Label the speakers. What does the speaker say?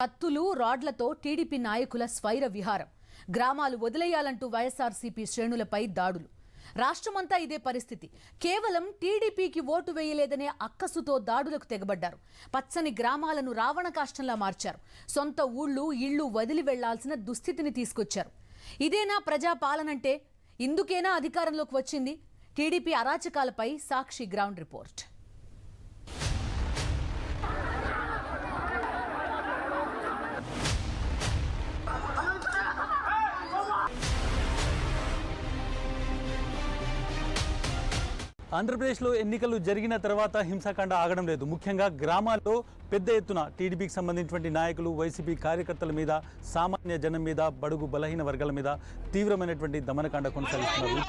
Speaker 1: కత్తులు రాడ్లతో టీడీపీ నాయకుల స్వైర విహారం. గ్రామాలు వదిలేయాలంటూ వైఎస్ఆర్సీపీ శ్రేణులపై దాడులు. రాష్ట్రమంతా ఇదే పరిస్థితి. కేవలం టీడీపీకి ఓటు వేయలేదనే అక్కసుతో దాడులకు తెగబడ్డారు. పచ్చని గ్రామాలను రావణ కాష్టంలా మార్చారు. సొంత ఊళ్ళు ఇళ్లు వదిలి వెళ్లాల్సిన దుస్థితిని తీసుకొచ్చారు. ఇదేనా ప్రజాపాలనంటే? ఇందుకేనా అధికారంలోకి వచ్చింది? టీడీపీ అరాచకాలపై సాక్షి గ్రౌండ్ రిపోర్ట్.
Speaker 2: ఆంధ్రప్రదేశ్లో ఎన్నికలు జరిగిన తర్వాత హింసాకాండ ఆగడం లేదు. ముఖ్యంగా గ్రామాల్లో పెద్ద ఎత్తున టీడీపీకి సంబంధించినటువంటి నాయకులు, వైసీపీ కార్యకర్తల మీద, సామాన్య జనం మీద, బడుగు బలహీన వర్గాల మీద తీవ్రమైనటువంటి దమనకాండ కొనసాగిస్తున్నారు.